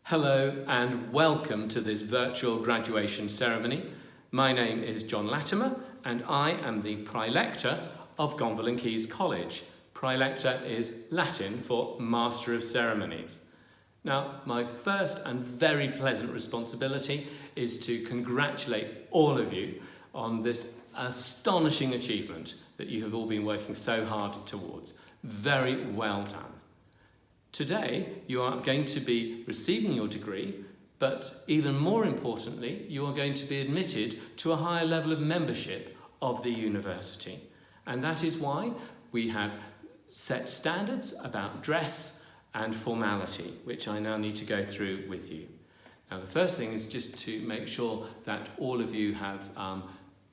Hello and welcome to this virtual graduation ceremony. My name is John Latimer and I am the Praelector of Gonville and Caius College. Praelector is Latin for Master of Ceremonies. Now, my first and very pleasant responsibility is to congratulate all of you on this astonishing achievement that you have all been working so hard towards. Very well done. Today, you are going to be receiving your degree, but even more importantly, you are going to be admitted to a higher level of membership of the university. And that is why we have set standards about dress and formality, which I now need to go through with you. Now, the first thing is just to make sure that all of you have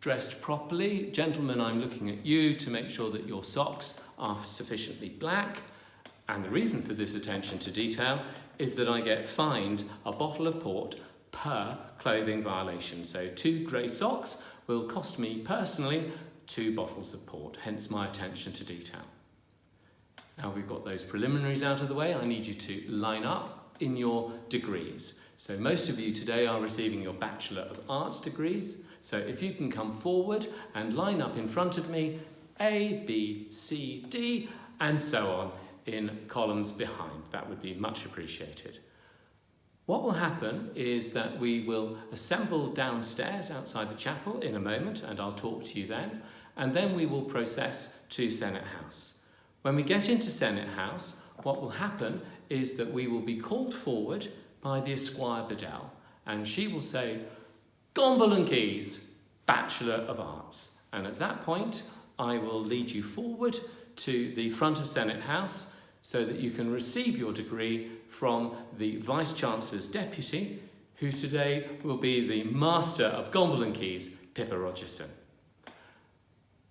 dressed properly. Gentlemen, I'm looking at you to make sure that your socks are sufficiently black. And the reason for this attention to detail is that I get fined a bottle of port per clothing violation. So 2 grey socks will cost me personally 2 bottles of port, hence my attention to detail. Now we've got those preliminaries out of the way, I need you to line up in your degrees. So most of you today are receiving your Bachelor of Arts degrees. So if you can come forward and line up in front of me, A, B, C, D, and so on, in columns behind. That would be much appreciated. What will happen is that we will assemble downstairs outside the chapel in a moment, and I'll talk to you then, and then we will process to Senate House. When we get into Senate House, what will happen is that we will be called forward by the Esquire Bedell, and she will say, Gonville and Caius, Bachelor of Arts. And at that point, I will lead you forward to the front of Senate House so that you can receive your degree from the Vice-Chancellor's Deputy, who today will be the Master of Gonville and Caius, Pippa Rogerson.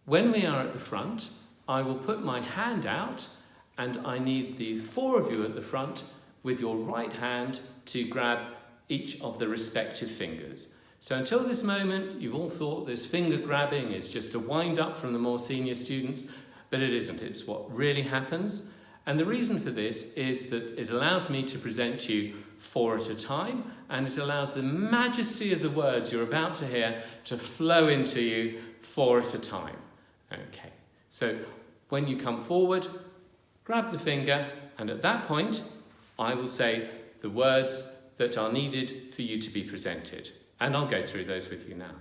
When we are at the front, I will put my hand out and I need the 4 of you at the front with your right hand to grab each of the respective fingers. So until this moment, you've all thought this finger grabbing is just a wind-up from the more senior students, but it isn't. It's what really happens. And the reason for this is that it allows me to present you 4 at a time, and it allows the majesty of the words you're about to hear to flow into you 4 at a time. Okay, so when you come forward, grab the finger, and at that point, I will say the words that are needed for you to be presented. And I'll go through those with you now.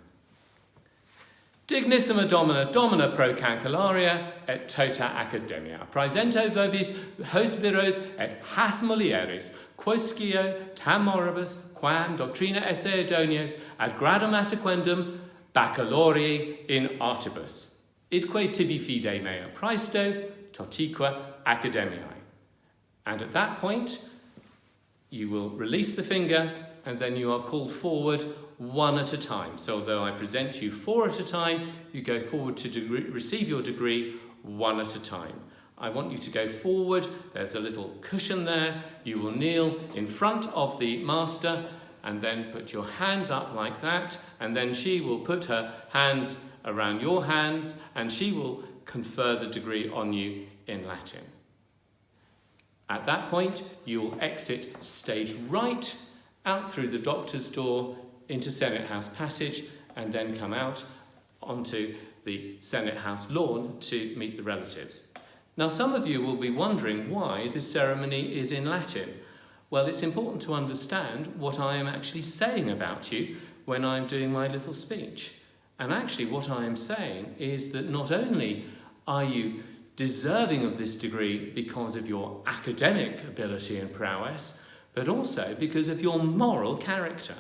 Dignissima Domina, Domina pro cancellaria et tota academia. Praesento vobis hos viros et has mulieres, quoscio tam moribus, quam doctrina esse idonios, ad gradum assequendum, baccalaureae in artibus. Idque tibi fide mea praesto, totique academiae. And at that point, you will release the finger, and then you are called forward 1 at a time. So although I present you 4 at a time, you go forward to receive your degree 1 at a time. I want you to go forward. There's a little cushion there. You will kneel in front of the master and then put your hands up like that. And then she will put her hands around your hands and she will confer the degree on you in Latin. At that point, you will exit stage right out through the doctor's door into Senate House passage and then come out onto the Senate House lawn to meet the relatives. Now, some of you will be wondering why this ceremony is in Latin. Well, it's important to understand what I am actually saying about you when I'm doing my little speech. And actually what I am saying is that not only are you deserving of this degree because of your academic ability and prowess, but also because of your moral character.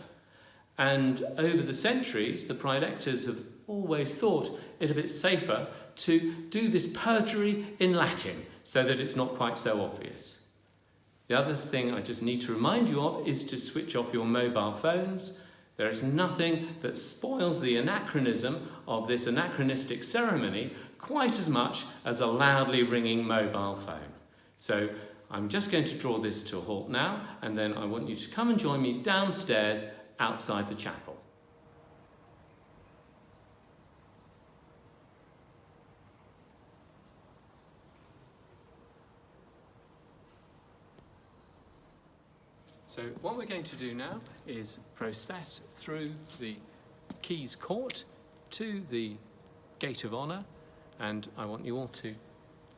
And over the centuries, the praelectors have always thought it a bit safer to do this perjury in Latin so that it's not quite so obvious. The other thing I just need to remind you of is to switch off your mobile phones. There is nothing that spoils the anachronism of this anachronistic ceremony quite as much as a loudly ringing mobile phone. So I'm just going to draw this to a halt now, and then I want you to come and join me downstairs outside the chapel. So what we're going to do now is process through the Keys Court to the Gate of Honour, and I want you all to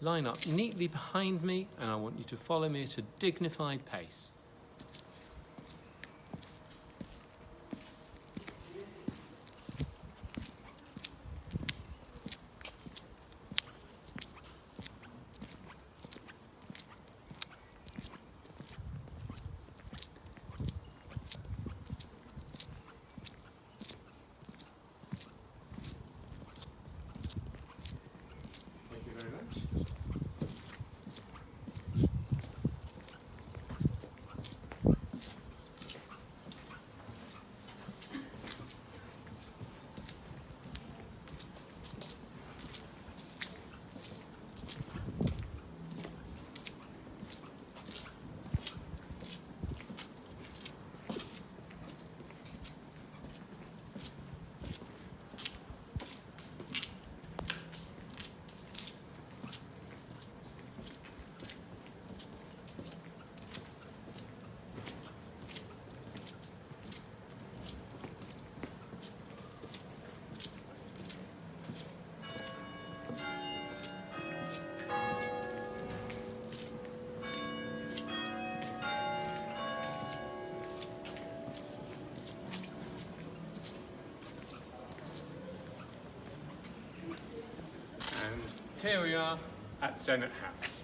line up neatly behind me, and I want you to follow me at a dignified pace. Thank you very much. And here we are at Senate House.